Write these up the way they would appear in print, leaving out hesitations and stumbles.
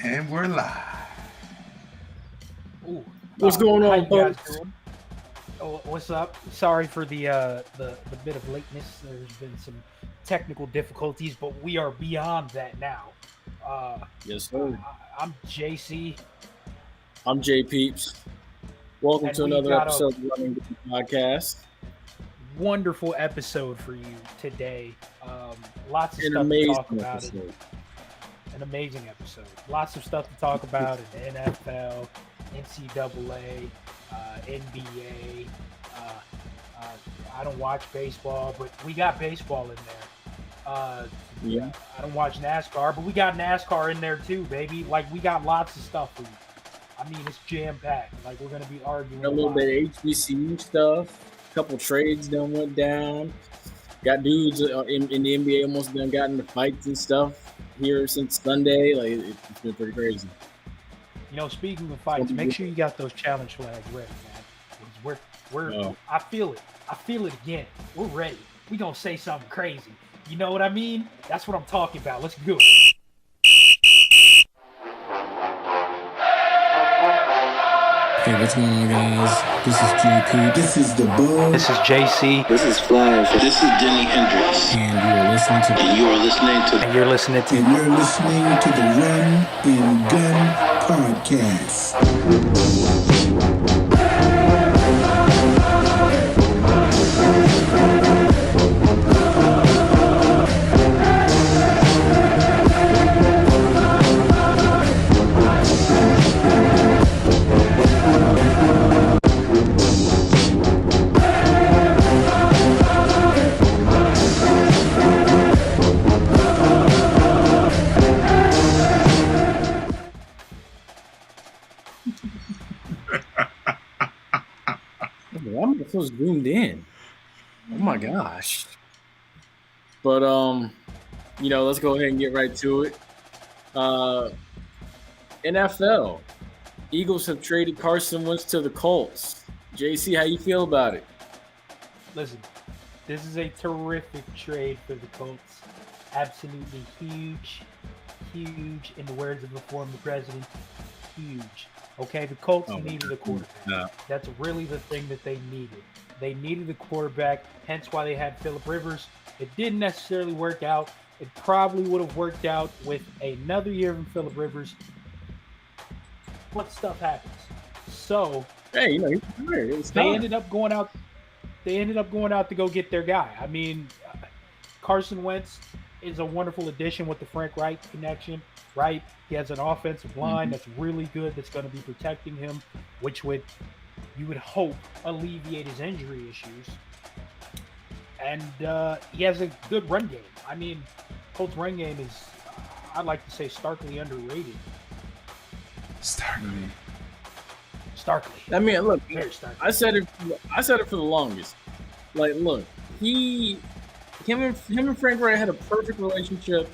And we're live. Ooh, What's going how on, you guys folks? doing? Oh, what's up? Sorry for the bit of lateness. There's been some technical difficulties, but we are beyond that now. Uh, Yes, sir. I'm JC, I'm Jay Peeps. Welcome and to we another got a episode of the Running Game Podcast. wonderful episode for you today. Lots of An stuff to amazing talk about. episode. An amazing episode. Lots of stuff to talk about in NFL, NCAA, NBA. Uh, uh, I don't watch baseball, but we got baseball in there. Yeah. I don't watch NASCAR, but we got NASCAR in there too, baby. Like we got lots of stuff for you. I mean, it's jam packed. Like we're gonna be arguing A little lot. bit of HBCU stuff. A couple trades done went down. Got dudes in the NBA almost done got into fights and stuff here since Sunday. Like it's been pretty crazy. You know, speaking of fights, make sure you got those challenge flags ready, man. 'Cause we're Oh. I feel it. I feel it again. We're ready. We gonna say something crazy. You know what I mean? That's what I'm talking about. Let's go. Hey, what's going on, guys? This is JP. This is the Bug. This is JC, This is Flash. This is Denny Hendricks. And you are listening to And you are listening to and you're listening to And you're listening to the Run and Gun Podcast. I'm so zoomed in. Oh my gosh. But let's go ahead and get right to it. NFL. Eagles have traded Carson Wentz to the Colts. JC, how you feel about it? Listen, this is a terrific trade for the Colts. Absolutely huge. Huge, in the words of the former president. Huge. Okay, the Colts Oh, needed a quarterback. no. That's really the thing that they needed. They needed a quarterback, hence why they had Phillip Rivers. It didn't necessarily work out. It probably would have worked out with another year from Phillip Rivers. But stuff happens. So Hey, he's tired. It's they time. ended up going out. They ended up going out to go get their guy. I mean, Carson Wentz is a wonderful addition with the Frank Reich connection. Right, he has an offensive line that's really good. That's going to be protecting him, which you would hope alleviate his injury issues. And he has a good run game. I mean, Colts' run game is, I'd like to say, starkly underrated. Starkly. Starkly. I mean, look, Very starkly. I said it for the longest. Like, look, him and Frank Reich had a perfect relationship.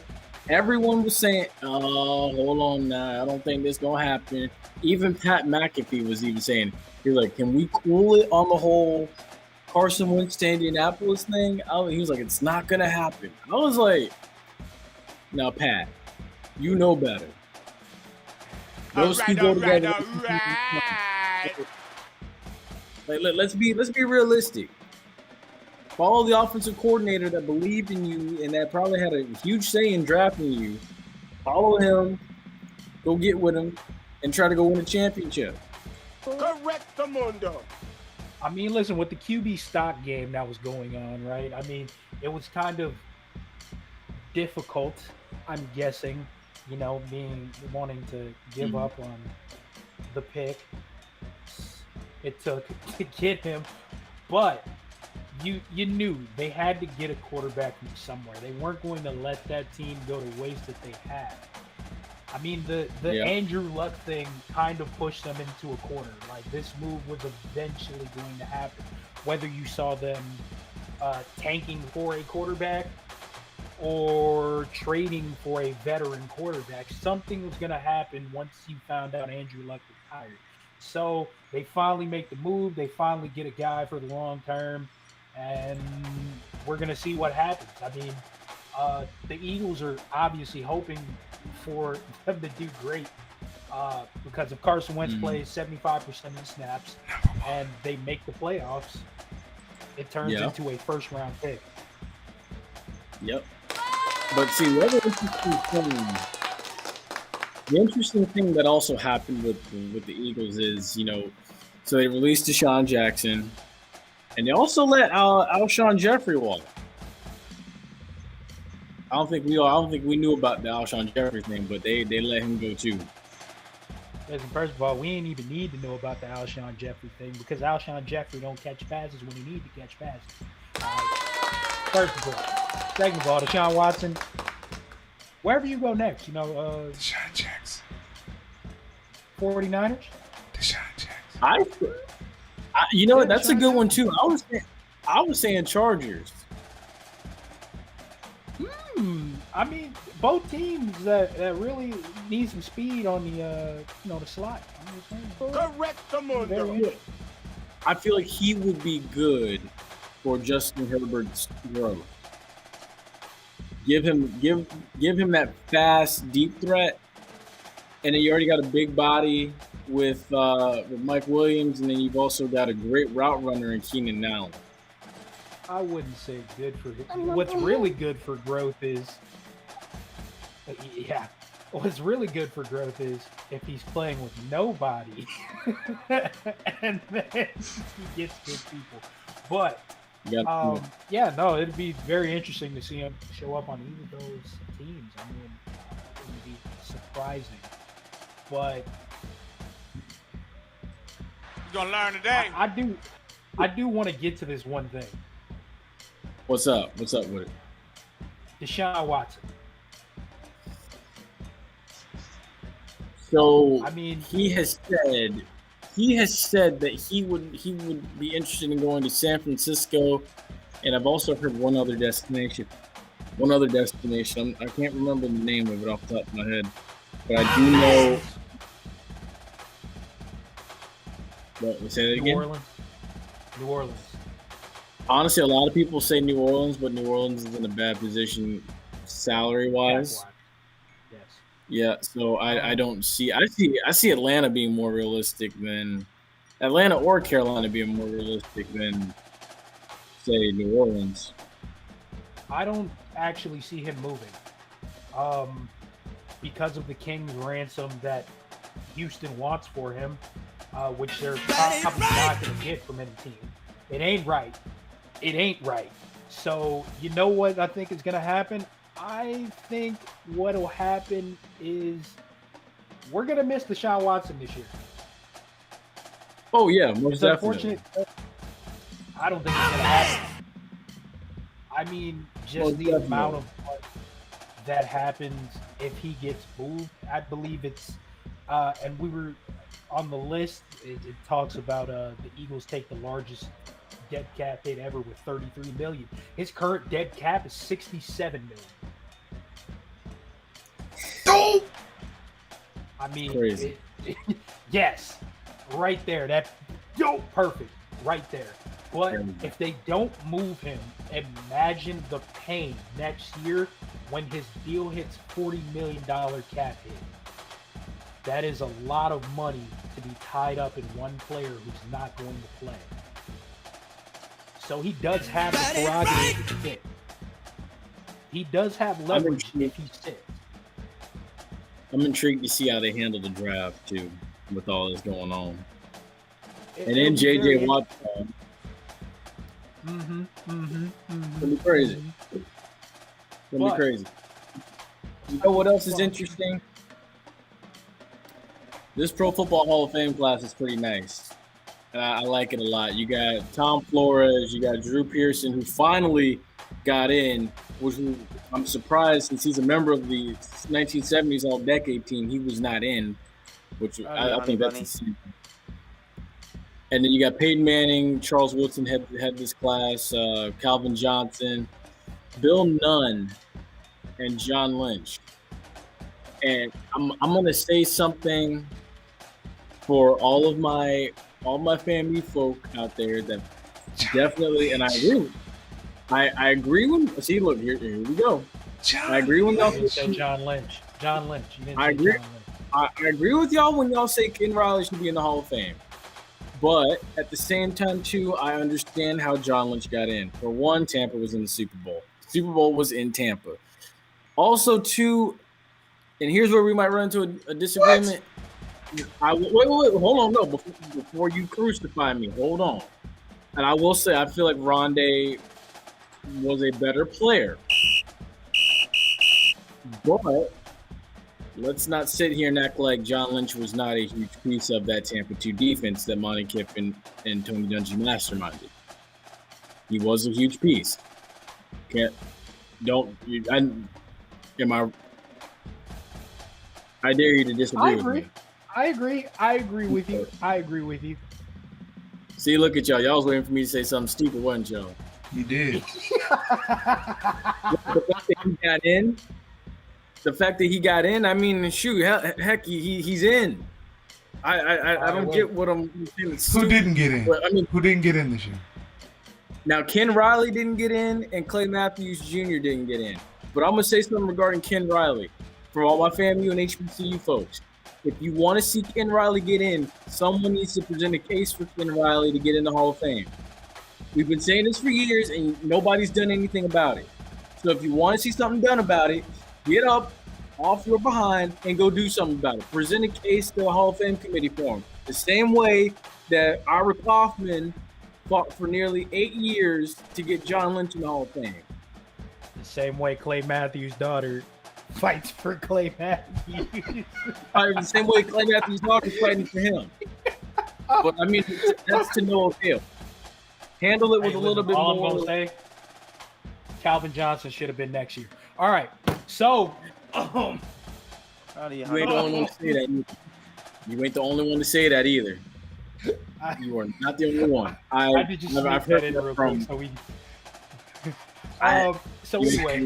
Everyone was saying, "Oh, hold on now, I don't think this gonna happen." Even Pat McAfee was even saying, it. He was like, "Can we cool it on the whole Carson Wentz to Indianapolis thing?" He was like, "It's not gonna happen." I was like, "Now, Pat, you know better. Those two go together." Like, let's be realistic. Follow the offensive coordinator that believed in you and that probably had a huge say in drafting you. Follow him, go get with him, and try to go win a championship. Correct the mundo. I mean, listen, with the QB stock game that was going on, right? I mean, it was kind of difficult, I'm guessing, wanting to give up on the pick it took to get him. But you knew they had to get a quarterback from somewhere. They weren't going to let that team go to waste that they had. I mean, the Andrew Luck thing kind of pushed them into a corner. Like, this move was eventually going to happen. Whether you saw them tanking for a quarterback or trading for a veteran quarterback, something was going to happen once you found out Andrew Luck retired. So they finally make the move. They finally get a guy for the long term. And we're going to see what happens. I mean, the Eagles are obviously hoping for them to do great because if Carson Wentz plays 75% of the snaps and they make the playoffs, it turns into a first-round pick. Yep. But see, the interesting thing that also happened with the Eagles is, so they released Deshaun Jackson, and they also let Alshon Jeffrey walk. I don't think we knew about the Alshon Jeffrey thing, but they let him go too. Listen, first of all, we ain't even need to know about the Alshon Jeffrey thing because Alshon Jeffrey don't catch passes when he need to catch passes. First of all. Second of all, Deshaun Watson, wherever you go next, Deshaun Jackson. 49ers? Deshaun Jackson. That's a good one too. I was saying Chargers. I mean, both teams that really need some speed on the the slot. I'm just saying. Correct the mundo. I feel like he would be good for Justin Herbert's growth. Give him that fast, deep threat, and then you already got a big body with Mike Williams, and then you've also got a great route runner in Keenan Allen. I wouldn't say good for him. What's really good for growth is, what's really good for growth is if he's playing with nobody, and then he gets good people. But it'd be very interesting to see him show up on either of those teams. I mean, it would be surprising. But You're gonna learn today. I do want to get to this one thing. What's up? What's up with it? Deshaun Watson. So I mean, he has said that he would be interested in going to San Francisco, and I've also heard one other destination. I can't remember the name of it off the top of my head, but I do know. What? Say that again. New Orleans. Honestly, a lot of people say New Orleans, but New Orleans is in a bad position salary-wise. Yes. Yeah, so I don't see. I see Atlanta being more realistic than Atlanta or Carolina being more realistic than, say, New Orleans. I don't actually see him moving, because of the King's ransom that Houston wants for him, which they're probably not going to get from any team. It ain't right. So you know what I think is going to happen? I think what will happen is we're going to miss Deshaun Watson this year. Oh, yeah, most It's definitely. unfortunate. I don't think it's going to happen. I mean, just Most the definitely. amount of money that happens if he gets moved. I believe it's, and we were on the list. It talks about the Eagles take the largest dead cap they'd ever with $33 million. His current dead cap is $67 million. I mean, Crazy. yes, right there. Perfect, right there. But if they don't move him, imagine the pain next year when his deal hits $40 million cap hit. That is a lot of money to be tied up in one player who's not going to play. So he does have the prerogative to sit. He does have leverage if he sits. I'm intrigued to see how they handle the draft, too, with all this going on. And then J.J. Watt. It'll be crazy. It'll be crazy. You know what else is interesting? This Pro Football Hall of Fame class is pretty nice. I like it a lot. You got Tom Flores, you got Drew Pearson, who finally got in, which I'm surprised since he's a member of the 1970s All-Decade team, he was not in, which I think that's insane. And then you got Peyton Manning, Charles Woodson had this class, Calvin Johnson, Bill Nunn, and John Lynch. And I'm gonna say something for all my family folk out there that definitely, and I agree with. See, look here we go. I agree with y'all. John Lynch. John Lynch. You didn't I say agree. John Lynch. I agree with y'all when y'all say Ken Riley should be in the Hall of Fame. But at the same time, too, I understand how John Lynch got in. For one, Tampa was in the Super Bowl. Super Bowl was in Tampa. Also, too, and here's where we might run into a disagreement. Wait, hold on, no, before you crucify me, hold on. And I will say, I feel like Rondé was a better player. But let's not sit here and act like John Lynch was not a huge piece of that Tampa 2 defense that Monte Kiffin and Tony Dungy masterminded. He was a huge piece. I dare you to disagree with me. I agree with you. See, look at y'all. Y'all was waiting for me to say something stupid, wasn't y'all? You did. The fact that he got in, I mean, shoot, heck, he's in. I don't get what I'm saying. Who didn't get in? But, I mean, who didn't get in this year? Now, Ken Riley didn't get in, and Clay Matthews Jr. didn't get in. But I'm going to say something regarding Ken Riley. For all my FAMU and HBCU folks, if you want to see Ken Riley get in, someone needs to present a case for Ken Riley to get in the Hall of Fame. We've been saying this for years, and nobody's done anything about it. So if you want to see something done about it, get up off your behind and go do something about it. Present a case to the Hall of Fame committee for him. The same way that Ira Kaufman fought for nearly 8 years to get John Lynch in the Hall of Fame. The same way Clay Matthews' daughter fights for Clay Matthews. The same way Clay Matthews' daughter is fighting for him. But I mean, that's to no avail. Handle it with a little bit all more. I'm gonna say, Calvin Johnson should have been next year. All right, so you ain't the only one to say that either. You ain't the only one to say that either. You are not the only one. I did just I've that heard in that real from. quick, so anyway,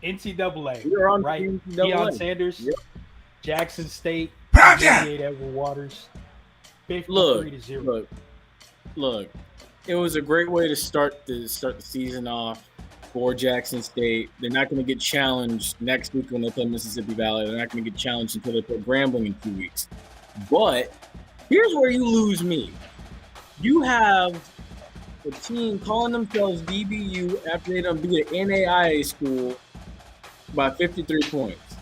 NCAA, We're on right? NCAA. Deion Sanders, Yep. Jackson State, Prime time. 88 Edward Waters, 53-0. Look. It was a great way to start the season off for Jackson State. They're not going to get challenged next week when they play Mississippi Valley. They're not going to get challenged until they play Grambling in 2 weeks. But here's where you lose me. You have a team calling themselves DBU after they done beat an NAIA school by 53 points.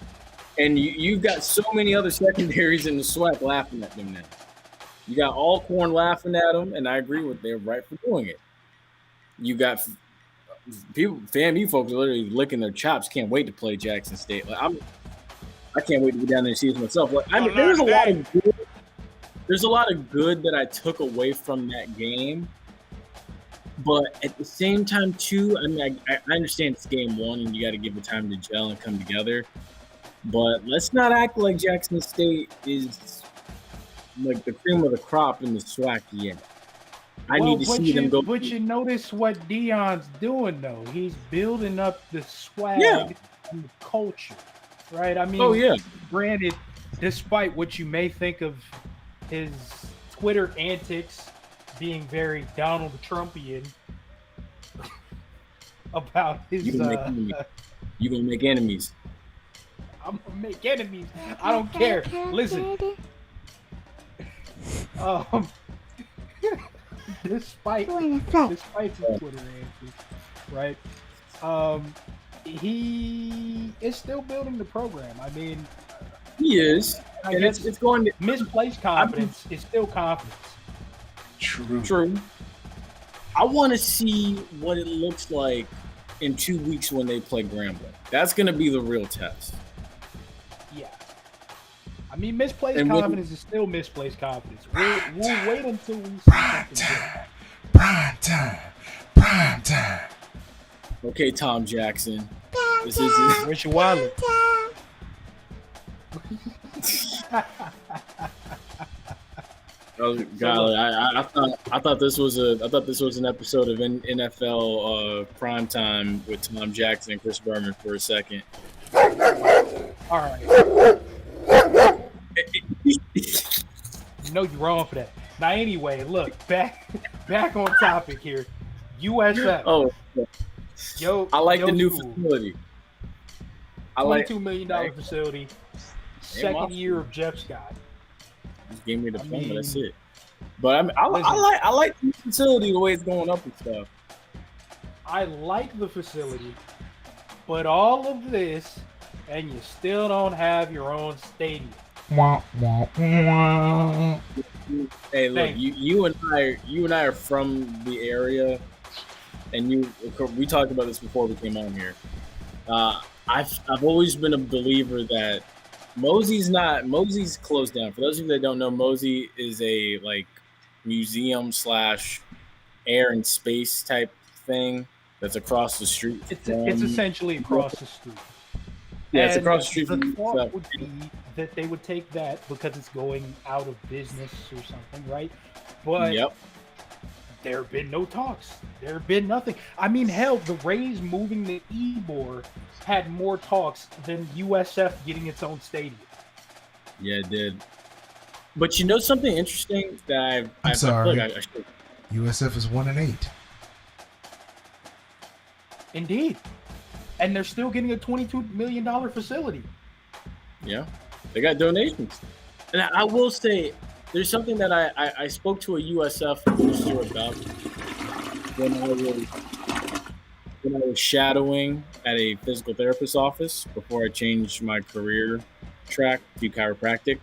And you've got so many other secondaries in the SWAC laughing at them now. You got Alcorn laughing at them, and I agree with they're right for doing it. You got people, FAMU folks are literally licking their chops. Can't wait to play Jackson State. Like, I can't wait to get down there and see it myself. Like, I mean, there's a lot of good. There's a lot of good that I took away from that game, but at the same time, too, I mean, I understand it's game one, and you got to give it time to gel and come together. But let's not act like Jackson State is like the cream of the crop in the SWAC yet. I need to see them go. But you notice what Deion's doing, though. He's building up the swag and the culture, right? I mean, granted, despite what you may think of his Twitter antics being very Donald Trumpian about his... You're going to make enemies. I'm going to make enemies. I don't care. Listen. Despite his Twitter antics, right? He is still building the program. I mean, he is, and it's going to misplaced confidence is still confidence. True. I want to see what it looks like in 2 weeks when they play Grambling. That's going to be the real test. Yeah. I mean, misplaced confidence is still misplaced confidence. We'll wait until we see something. Prime time. Okay, Tom Jackson. This is Richard Wiley. Golly, I thought this was an episode of NFL Primetime with Tom Jackson and Chris Berman for a second. All right. You know you're wrong for that. Now, anyway, look, back on topic here. USF. Oh, I like the new school. facility. $22 million facility. Second year of Jeff Scott. Just gave me the phone, but that's it. But I mean, I like the facility the way it's going up and stuff. I like the facility, but all of this, and you still don't have your own stadium. Hey, look, you and I are from the area, and we talked about this before we came on here. I've always been a believer that Mosey's closed down. For those of you that don't know, Mosey is a museum / air and space type thing that's across the street. It's essentially across the street. Yeah, it's across the street. The thought would be that they would take that because it's going out of business or something, right? But there have been no talks. There have been nothing. I mean, hell, the Rays moving the Ybor had more talks than USF getting its own stadium. Yeah, it did. But you know something interesting that I'm sorry. USF is 1-8. Indeed. And they're still getting a $22 million facility. Yeah. They got donations. And I will say, there's something that I spoke to a USF booster about when I was shadowing at a physical therapist's office before I changed my career track to chiropractic.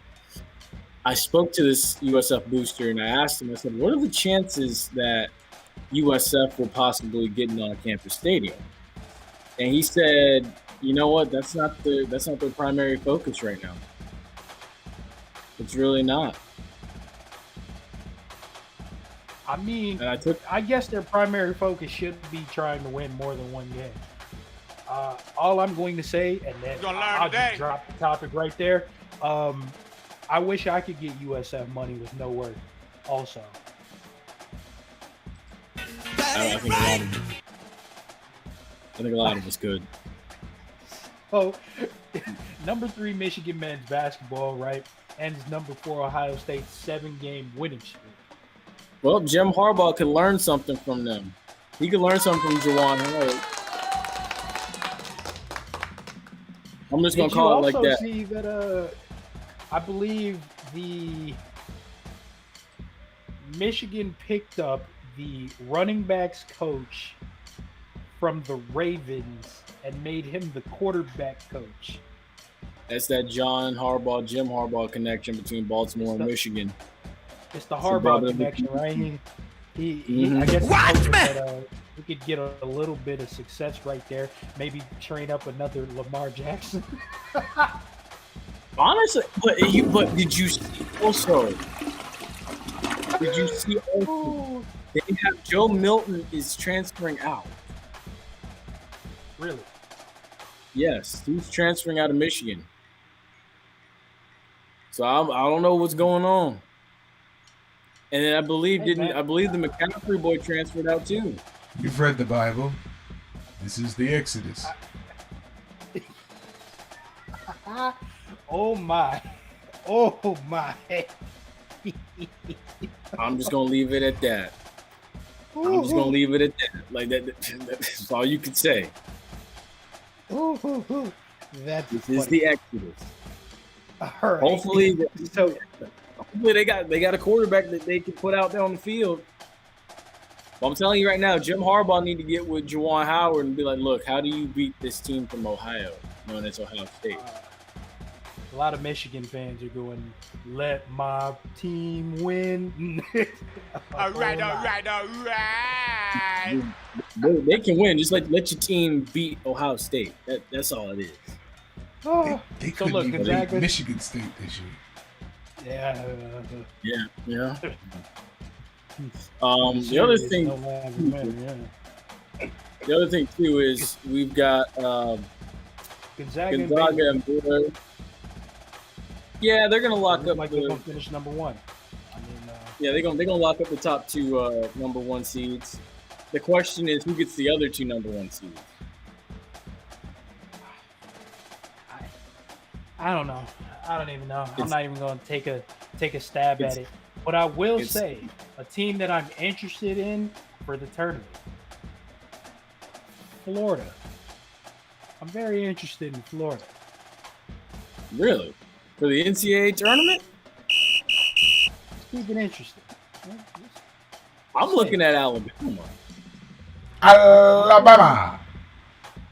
I spoke to this USF booster and I asked him, I said, what are the chances that USF will possibly get an on-campus stadium? And he said, you know what, that's not their primary focus right now. It's really not. I mean, I guess their primary focus should be trying to win more than one game. All I'm going to say, and then I'll just drop the topic right there. I wish I could get USF money with no word. Also, I think a lot of us could. Oh, number 3 Michigan men's basketball, right? And number 4 Ohio State 7-game winning streak. Well, Jim Harbaugh could learn something from them. He could learn something from Juwan Howard. I'm just going to call it like that. Did you also see that I believe the Michigan picked up the running backs coach from the Ravens and made him the quarterback coach? That's that Jim Harbaugh connection between Baltimore and Michigan. It's the Harbaugh connection, right? He I guess that, we could get a little bit of success right there. Maybe train up another Lamar Jackson. Honestly, but did you see also? Did you see also? They have Joe Milton is transferring out. Really? Yes, he's transferring out of Michigan. So I don't know what's going on. And then I believe the McCaffrey boy transferred out too. You've read the Bible. This is the Exodus. Oh my. I'm just gonna leave it at that. Like that's all you can say. This is the Exodus. All right. Hopefully they got a quarterback that they can put out there on the field. But I'm telling you right now, Jim Harbaugh need to get with Juwan Howard and be like, look, how do you beat this team from Ohio, known as Ohio State? A lot of Michigan fans are going, let my team win. All right. They can win. Just let your team beat Ohio State. That's all it is. They couldn't even beat Michigan State this year. Yeah. The other thing too is we've got Gonzaga and Baylor. Yeah, they're gonna lock up. They're gonna finish number 1. I mean, they're gonna lock up the top 2 number 1 seeds. The question is, who gets the other 2 number 1 seeds? I don't know. I don't even know. I'm not even going to take a stab at it. But I will say, a team that I'm interested in for the tournament, Florida. I'm very interested in Florida. Really? For the NCAA tournament? Let's keep it interesting. I'm looking at Alabama. Alabama.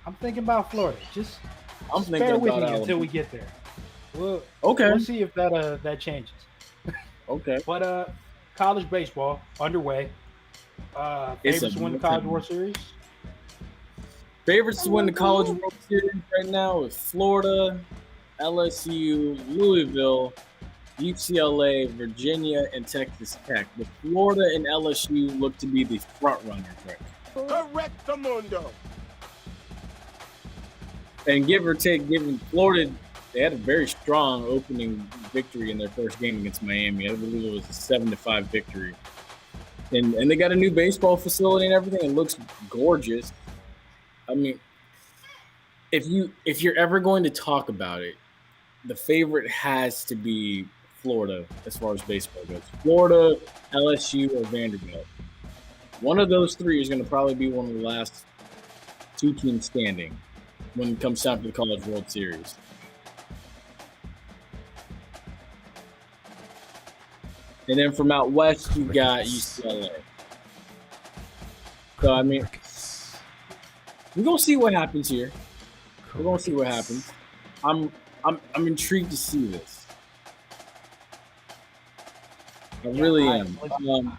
I'm thinking about Florida. Just I'm thinking bear with about me Alabama. until we get there. Okay. We'll see if that changes. Okay. But college baseball underway. Favorites to win the College World Series? Favorites to win the College World Series right now is Florida, LSU, Louisville, UCLA, Virginia, and Texas Tech. But Florida and LSU look to be the front runners right now. Correct the mundo. And give or take, given Florida, they had a very strong opening victory in their first game against Miami. I believe it was a 7-5 victory. And they got a new baseball facility and everything. It looks gorgeous. I mean, if you're ever going to talk about it, the favorite has to be Florida as far as baseball goes. Florida, LSU, or Vanderbilt. One of those three is going to probably be one of the last two teams standing when it comes down to the College World Series. And then from out west, you got UCLA. So, I mean, we're going to see what happens here. We're going to see what happens. I'm intrigued to see this. I really am.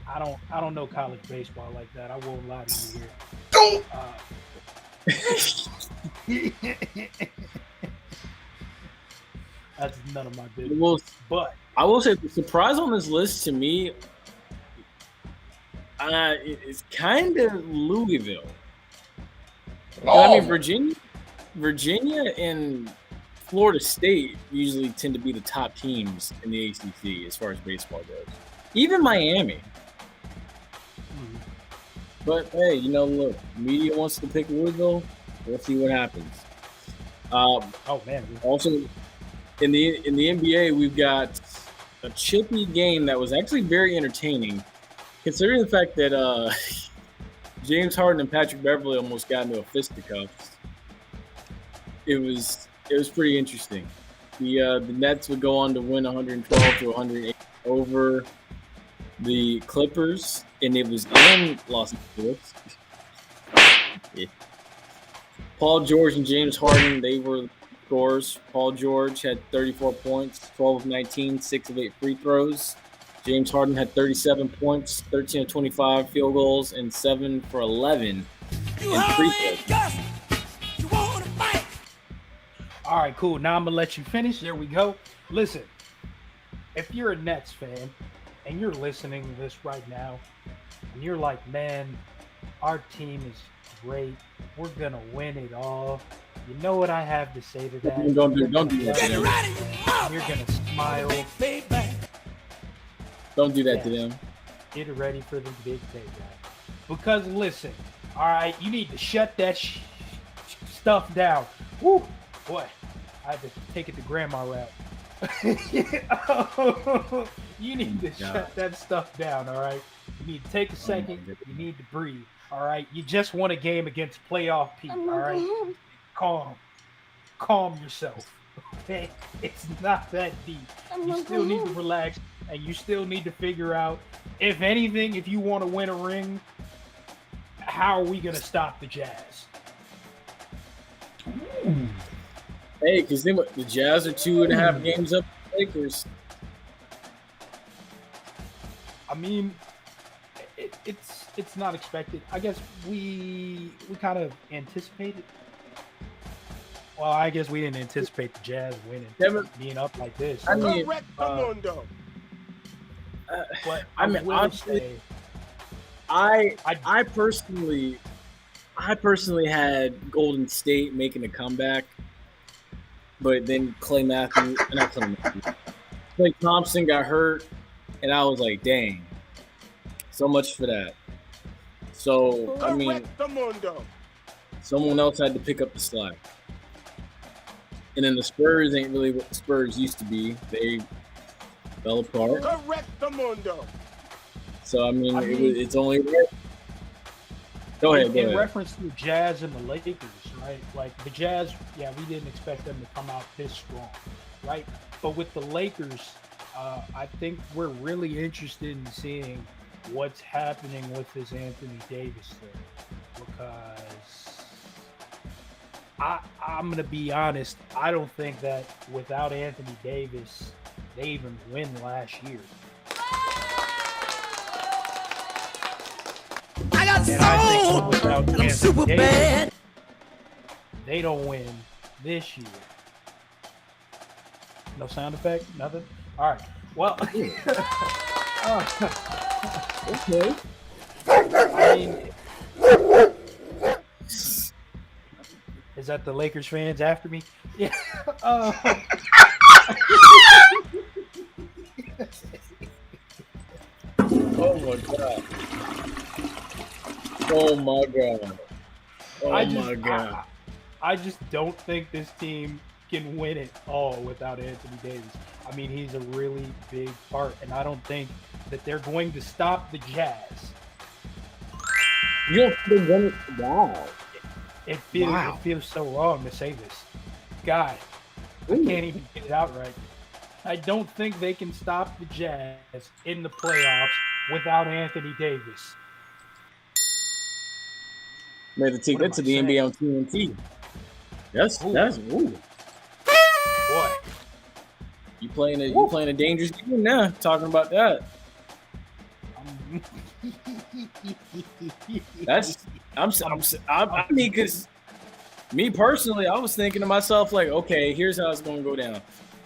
I don't know college baseball like that. I won't lie to you here. That's none of my business. But I will say the surprise on this list to me is kind of Louisville. I mean, Virginia and Florida State usually tend to be the top teams in the ACC as far as baseball goes. Even Miami. But hey, look, media wants to pick Louisville. We'll see what happens. oh man. Also, in the NBA, we've got a chippy game that was actually very entertaining, considering the fact that James Harden and Patrick Beverly almost got into a fisticuffs. It was pretty interesting. The Nets would go on to win 112 to 108 over the Clippers, and it was in Los Angeles. Yeah. Paul George and James Harden, they were scorers. Paul George had 34 points, 12 of 19, 6 of 8 free throws. James Harden had 37 points, 13 of 25 field goals, and 7 for 11 in free throws. All right, cool. Now I'm going to let you finish. There we go. Listen, if you're a Nets fan and you're listening to this right now and you're like, man, our team is great. We're going to win it all. You know what I have to say to that? Don't do that. You're going to smile. Don't do that to them. Get ready for the big payback. Because listen, all right, you need to shut that stuff down. Woo, boy, I had to take it to grandma route. You need to shut that stuff down, all right? You need to take a second. You need to breathe, all right? You just won a game against playoff people, all right? Calm yourself, okay? It's not that deep. You still need to relax, and you still need to figure out, if anything, if you want to win a ring, how are we going to stop the Jazz? Hey, because the Jazz are 2.5 games up the Lakers. I mean, it's not expected. I guess we kind of anticipated. Well, I guess we didn't anticipate the Jazz winning, being up like this. I mean, Correct the mundo. But I mean, honestly, I personally had Golden State making a comeback, but then Klay Thompson got hurt, and I was like, dang, so much for that. So, I mean, Correct the mundo. someone else had to pick up the slack. And then the Spurs ain't really what the Spurs used to be. They fell apart. Correct the mundo. So, I mean, it's only... Go ahead. In reference to Jazz and the Lakers, right? Like the Jazz, yeah, we didn't expect them to come out this strong, right? But with the Lakers, I think we're really interested in seeing what's happening with this Anthony Davis thing, because I'm gonna be honest. I don't think that without Anthony Davis, they even win last year. I got And I think soul. without And I'm Anthony super Davis, bad. they don't win this year. No sound effect, nothing. All right. Well, Okay. I mean, is that the Lakers fans after me? Yeah. Oh my god. Oh my god. Oh my god. I just don't think this team can win it all without Anthony Davis. I mean, he's a really big part, and I don't think that they're going to stop the Jazz. You don't think they're gonna? Wow. It feels so wrong to say this. God, I can't even get it out right. I don't think they can stop the Jazz in the playoffs without Anthony Davis. Made to take What that am to I the saying? NBA on TNT. That's ooh. Boy, You playing a dangerous game now. Talking about that. I mean, because me personally, I was thinking to myself like, okay, here's how it's gonna go down.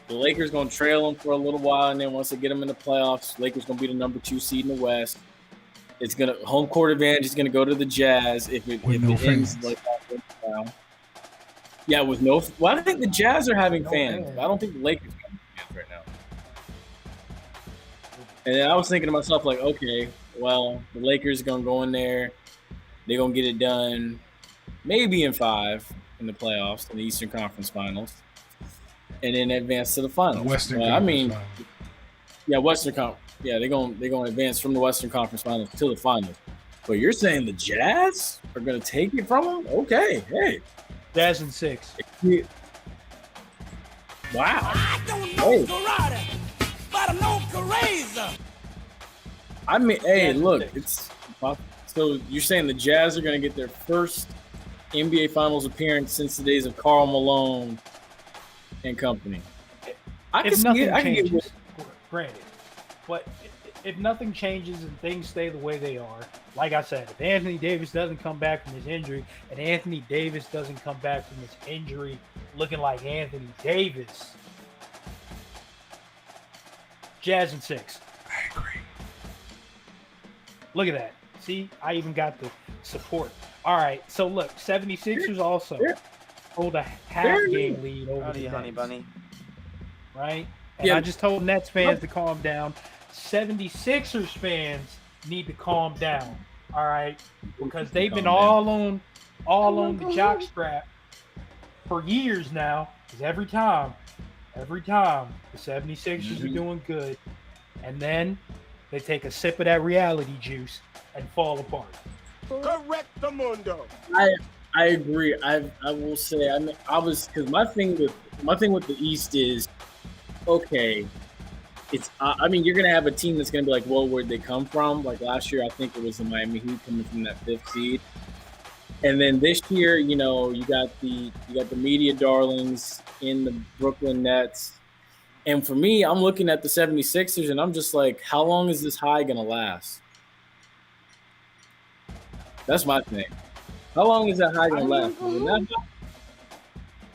The Lakers gonna trail them for a little while, and then once they get them in the playoffs, Lakers gonna be the number 2 seed in the West. It's gonna home court advantage is gonna go to the Jazz if it ends like that. Yeah, with no. Well, I think the Jazz are having fans. I don't think the Lakers are having fans right now. And then I was thinking to myself like, okay, well, the Lakers are gonna go in there. They're gonna get it done, maybe in 5 in the playoffs, in the Eastern Conference Finals, and then advance to the finals. Western I Conference mean, Finals. yeah, Western Conference. Yeah, they're gonna advance from the Western Conference Finals to the finals. But you're saying the Jazz are gonna take it from them? Okay, hey, Jazz in 6. Wow. I don't know karate, but I know Karaza. I mean, hey, Jazz in look, 6. it's so you're saying the Jazz are gonna get their first NBA Finals appearance since the days of Karl Malone and company. I can If see nothing it. I can get changes, granted, but if nothing changes and things stay the way they are, like I said, if Anthony Davis doesn't come back from his injury, and Anthony Davis doesn't come back from his injury looking like Anthony Davis, Jazz in 6. I agree. Look at that. See, I even got the support. All right, so look, 76ers also hold a half-game lead over the Honey Nets, bunny. right? And I just told Nets fans to calm down. 76ers fans need to calm down, all right? Because they've been all on the jock strap for years now. Because every time the 76ers are doing good, and then they take a sip of that reality juice and fall apart. Correct the mundo. I agree. I will say because my thing with the East is okay. It's I mean you're gonna have a team that's gonna be like, well, where'd they come from? Like last year, I think it was the Miami Heat coming from that 5th seed, and then this year, you got the media darlings in the Brooklyn Nets, and for me, I'm looking at the 76ers and I'm just like, how long is this high gonna last? That's my thing. How long is that high gonna last?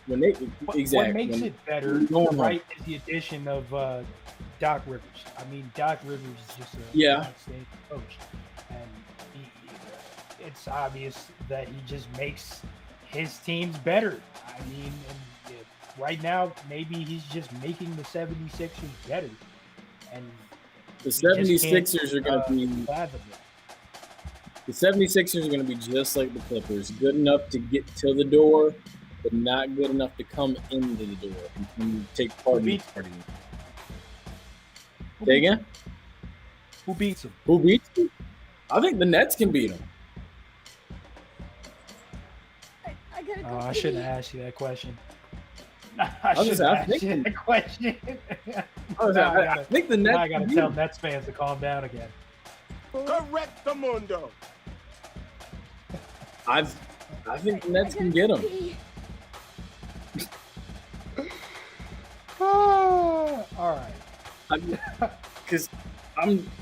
What makes it better, right, is the addition of Doc Rivers. I mean, Doc Rivers is just a outstanding coach, and it's obvious that he just makes his teams better. I mean, and right now, maybe he's just making the 76ers better, and the 76ers are going to be. The 76ers are going to be just like the Clippers, good enough to get to the door, but not good enough to come into the door and take part in the party. Say again? Who beats them? Who beats them? I think the Nets can beat them. I gotta Oh, I shouldn't have asked you that question. I shouldn't have asked you that question. I think the Nets. I got to tell Nets fans to calm down again. Correct the mundo. I think the Nets can get him. All right. Because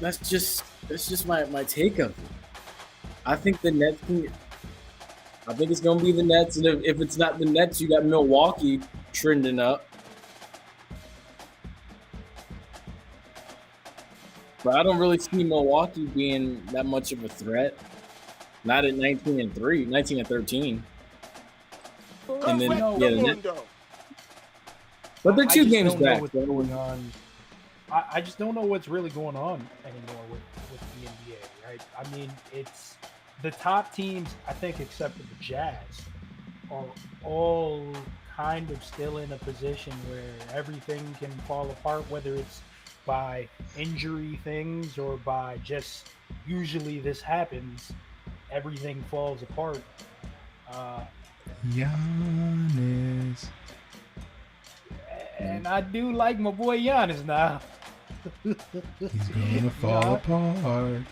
that's just my take of it. I think the Nets can. I think it's gonna be the Nets, and if it's not the Nets, you got Milwaukee trending up. But I don't really see Milwaukee being that much of a threat. Not at 19-3, 19-13. And then but they're 2 games back. What's going on. I just don't know what's really going on anymore with the NBA, right? I mean, it's the top teams, I think, except for the Jazz, are all kind of still in a position where everything can fall apart, whether it's by injury things or by just usually this happens, everything falls apart. Giannis. And I do like my boy Giannis now. He's gonna fall apart.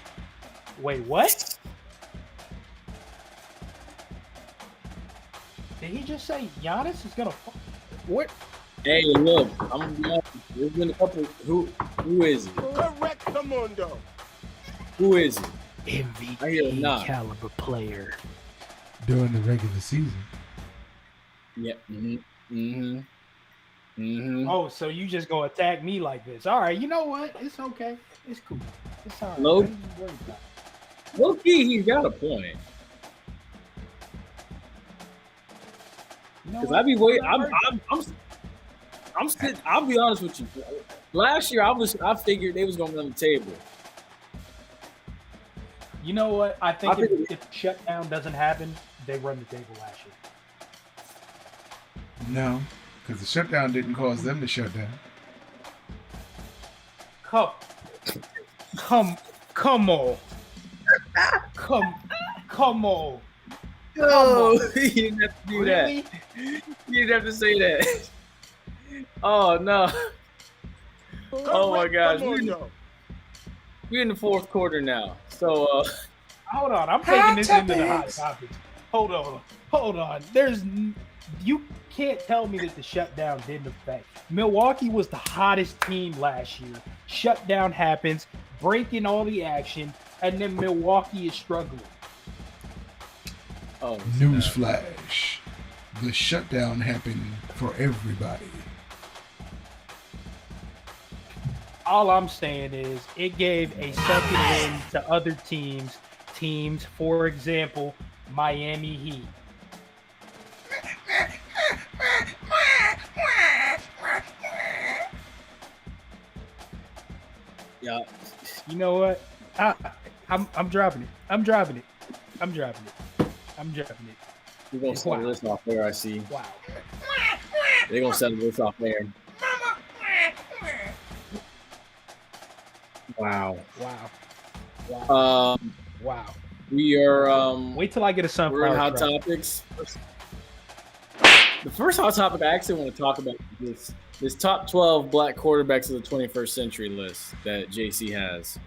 Wait, what? Did he just say Giannis is gonna fall? What? Hey, look, there's been a couple. Who is it? Correct the mundo. Who is it? MVP caliber player during the regular season. Yeah. Oh, so you just gonna attack me like this? All right, you know what? It's okay. It's cool. It's all right. Low key, he's got a point. Because I'd be waiting. I'm sitting. I'll be honest with you. Last year, I figured they was gonna be on the table. You know what? I think if the shutdown doesn't happen, they run the table last year. No, because the shutdown didn't cause them to shut down. Come on. Come on. Oh, you didn't have to do really? that. You didn't have to say that. Oh no. Oh my gosh. We're in the 4th quarter now. So hold on. I'm taking this into the hot topics. Hold on. You can't tell me that the shutdown didn't affect. Milwaukee was the hottest team last year. Shutdown happens, breaking all the action, and then Milwaukee is struggling. Oh, newsflash. The shutdown happened for everybody. All I'm saying is it gave a second win to other teams. Teams, for example, Miami Heat. Yeah. You know what? I'm dropping it. I'm dropping it. We're gonna settle this off there, I see. Wow. They're gonna settle this off there. Wow. Wow. We are wait till I get a sunflower. We're in hot topics. The first hot topic I actually want to talk about is this top 12 black quarterbacks of the 21st century list that JC has.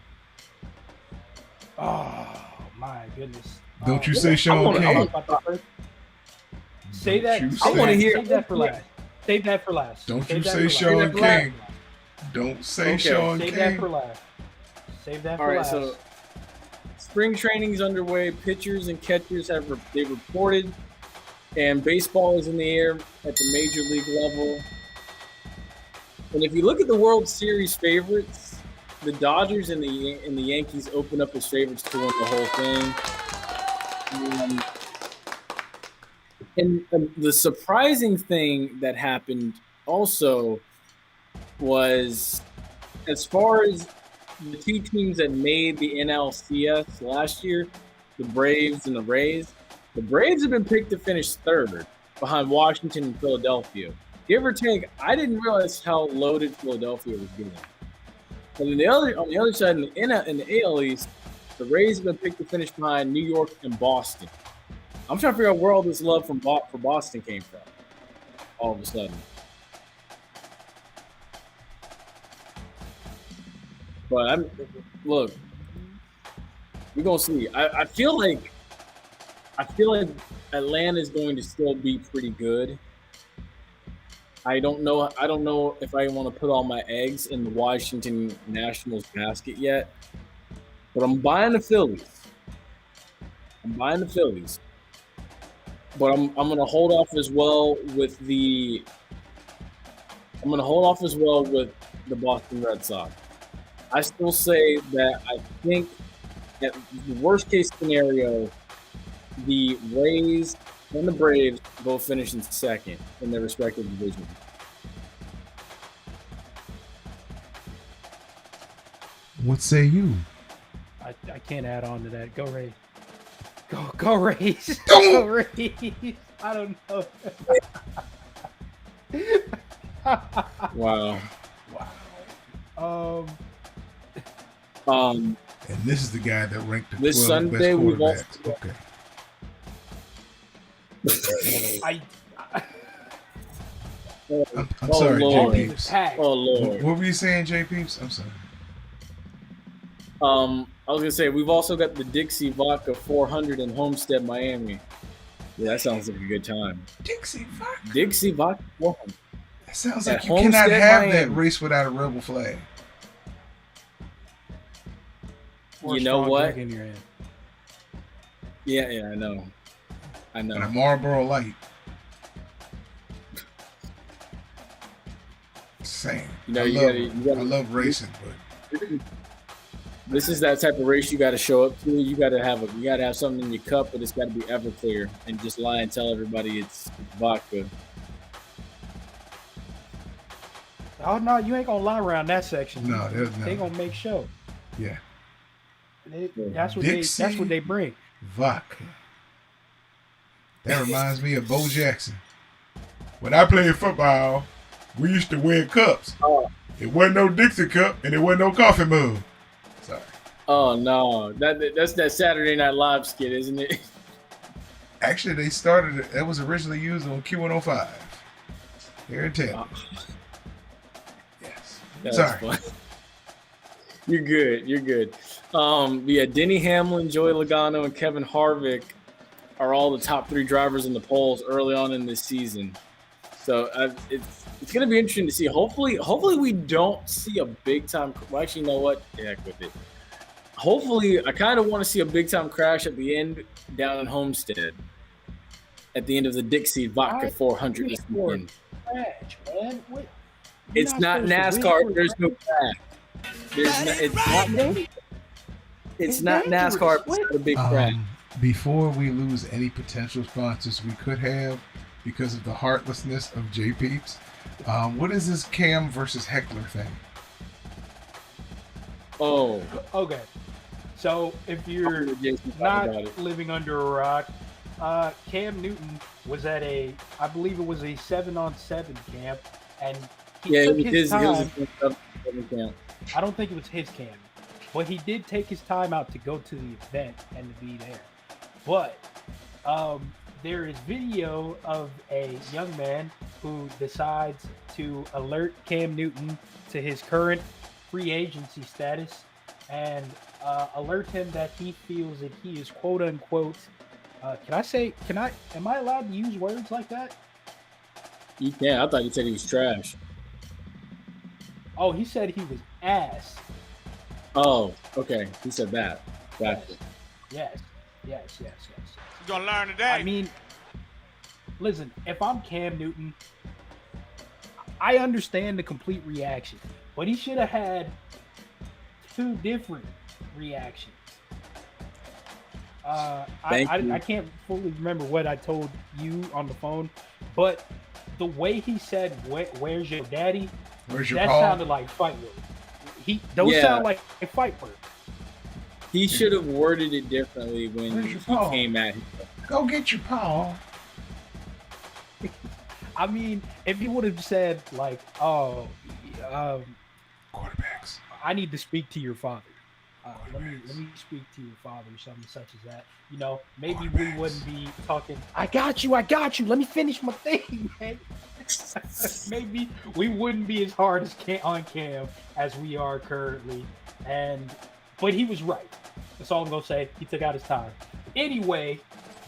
Oh my goodness. Don't you say Sean King. Say that. I want to hear. Save that for last. Save that for last. Don't you say Sean King. Don't say Sean King. Save that for last. Save that for last. All right, so spring training is underway. Pitchers and catchers they reported, and baseball is in the air at the major league level. And if you look at the World Series favorites, the Dodgers and the Yankees open up as favorites to win the whole thing. And the surprising thing that happened also was, as far as the 2 teams that made the NLCS last year, the Braves and the Rays, the Braves have been picked to finish 3rd behind Washington and Philadelphia. Give or take, I didn't realize how loaded Philadelphia was getting. But on the other side, in the AL East, the Rays have been picked to finish behind New York and Boston. I'm trying to figure out where all this love for Boston came from. All of a sudden. But look, we're gonna see. I feel like Atlanta is going to still be pretty good. I don't know if I want to put all my eggs in the Washington Nationals basket yet. But I'm buying the Phillies. But I'm gonna hold off as well with the Boston Red Sox. I still say that I think that the worst case scenario, the Rays and the Braves both finish in second in their respective divisions. What say you? I can't add on to that. Go Rays. Go Rays. Go Rays. I don't know. Wow. And this is the guy that ranked the 12 this Sunday best we've quarterbacks. also, Okay. I'm sorry, Lord. J Peeps. Oh Lord. What were you saying, J Peeps? I'm sorry. I was gonna say we've also got the Dixie Vodka 400 in Homestead, Miami. Yeah, that sounds like a good time. Dixie Vodka. Dixie Vodka 400. That sounds At like you cannot Homestead, have Miami. that race without a rebel flag. Or You know strong what? drink in your hand. Yeah, I know. And a Marlboro Light. Same. You know, I love racing, but this is that type of race you got to show up to. You got to have something in your cup, but it's got to be Everclear, and just lie and tell everybody it's vodka. Oh no, you ain't gonna lie around that section. No, there's They no. gonna make show. Yeah. That's what Dixie that's what they bring. Vodka. That reminds me of Bo Jackson. When I played football, we used to win cups. It wasn't no Dixie cup, and it wasn't no coffee mug. Sorry. Oh no, that's that Saturday Night Live skit, isn't it? Actually, they started it. That was originally used on Q105 here in Tampa. Yes. That's Sorry. fun. You're good. Yeah, Denny Hamlin, Joey Logano, and Kevin Harvick are all the top 3 drivers in the polls early on in this season. So it's going to be interesting to see. Hopefully we don't see a big time. Well, actually, you know what? Heck with it. Hopefully, I kind of want to see a big time crash at the end down in Homestead. At the end of the Dixie Vodka 400 this weekend. Crash, man. What? It's not NASCAR. There's no crash. It's not NASCAR. It's a big crash. Before we lose any potential sponsors we could have because of the heartlessness of J Peeps, what is this Cam versus Heckler thing? Oh, Okay. So if you're not living under a rock, Cam Newton was at I believe it was a 7-on-7 camp, and he took his time. I don't think it was his camp, but he did take his time out to go to the event and to be there. But there is video of a young man who decides to alert Cam Newton to his current free agency status and alert him that he feels that he is quote unquote. Am I allowed to use words like that? Yeah, I thought you said he was trash. Oh, he said he was ass. Oh, okay. He said that. Gotcha. Yes. You're gonna learn today. I mean, listen, if I'm Cam Newton, I understand the complete reaction, but he should have had 2 different reactions. I can't fully remember what I told you on the phone, but the way he said, "Where's your daddy?" Where's your that Paul? sounded like fight words. Those sound like a fight word. He should have worded it differently when he came at him. Go get your Paul. I mean, if he would have said like, Quarterbacks. I need to speak to your father. let me speak to your father or something such as that. You know, maybe we wouldn't be talking. I got you. Let me finish my thing, man. Maybe we wouldn't be as hard on Cam as we are currently. But he was right. That's all I'm gonna say. He took out his time. Anyway,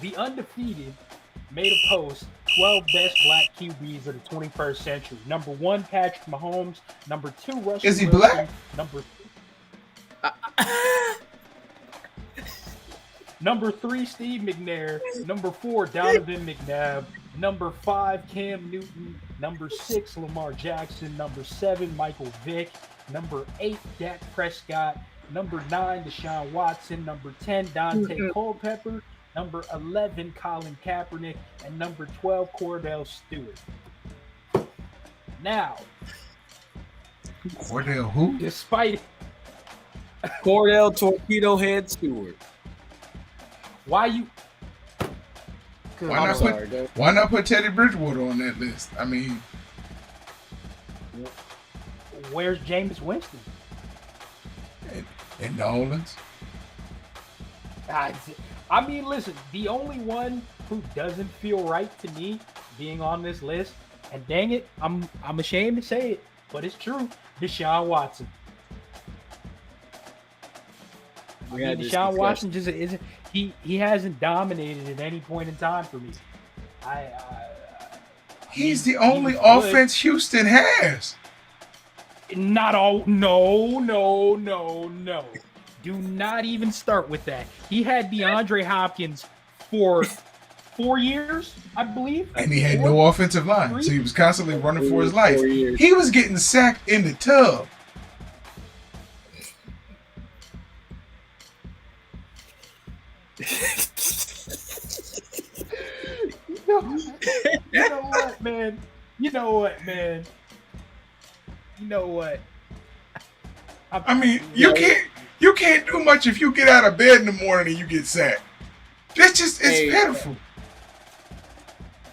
the Undefeated made a post. 12 best black QBs of the 21st century. Number 1, Patrick Mahomes. Number 2, Russell Is he Wilson. black? Number 3, Steve McNair. Number 4, Donovan McNabb. Number 5, Cam Newton. Number 6, Lamar Jackson. Number 7, Michael Vick. Number 8, Dak Prescott. Number 9, Deshaun Watson. Number 10, Dante Culpepper. Number 11, Colin Kaepernick. And number 12, Cordell Stewart. Now, Cordell who? despite Cordell Torpedo Head Stewart. why you Why not put Teddy Bridgewater on that list? I mean, where's Jameis Winston? in New Orleans. I mean, listen, the only one who doesn't feel right to me being on this list, and dang it, I'm ashamed to say it, but it's true, Deshaun Watson. Deshaun Watson just isn't. He hasn't dominated at any point in time for me. He's the only offense Houston has. Not all. No. Do not even start with that. He had DeAndre Hopkins for 4 years, I believe. And he had no offensive line, so he was constantly running for his life. He was getting sacked in the tub. You know what, man? You know what? I mean, you can't do much if you get out of bed in the morning and you get sacked. It's pitiful.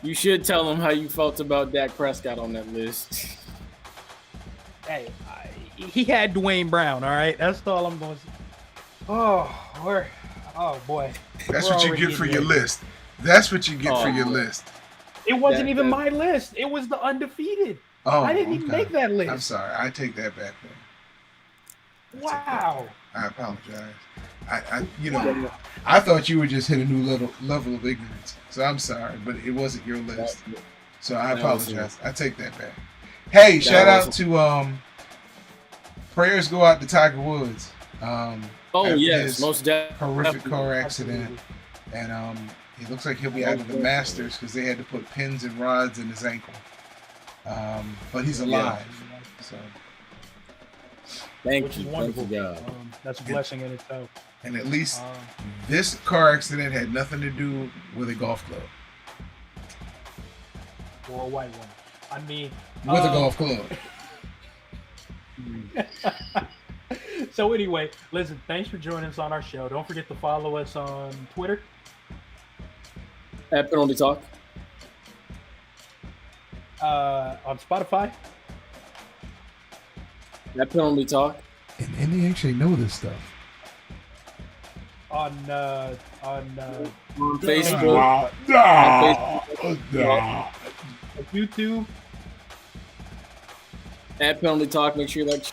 You should tell them how you felt about Dak Prescott on that list. Hey, he had Dwayne Brown, all right? That's all I'm going to say. Oh, boy. That's what you get for your list. That's what you get for your list. It wasn't even my list. It was the Undefeated. Oh, I didn't even make that list. I'm sorry. I take that back then. Wow. I apologize. I thought you would just hit a new level of ignorance. So I'm sorry, but it wasn't your list. So I apologize. I take that back. Hey, shout out to prayers go out to Tiger Woods. Yes, most definitely. Horrific car accident. And it looks like he'll be out of the Masters because they had to put pins and rods in his ankle. But he's alive. So Thank which you. is wonderful. Thank you, God. That's a blessing in itself. And at least this car accident had nothing to do with a golf club. Or a white one. I mean, with a golf club. So anyway, listen, thanks for joining us on our show. Don't forget to follow us on Twitter. At Penalty Talk. On Spotify. At Penalty Talk. And they actually know this stuff. On Facebook. YouTube. At Penalty Talk. Make sure you like,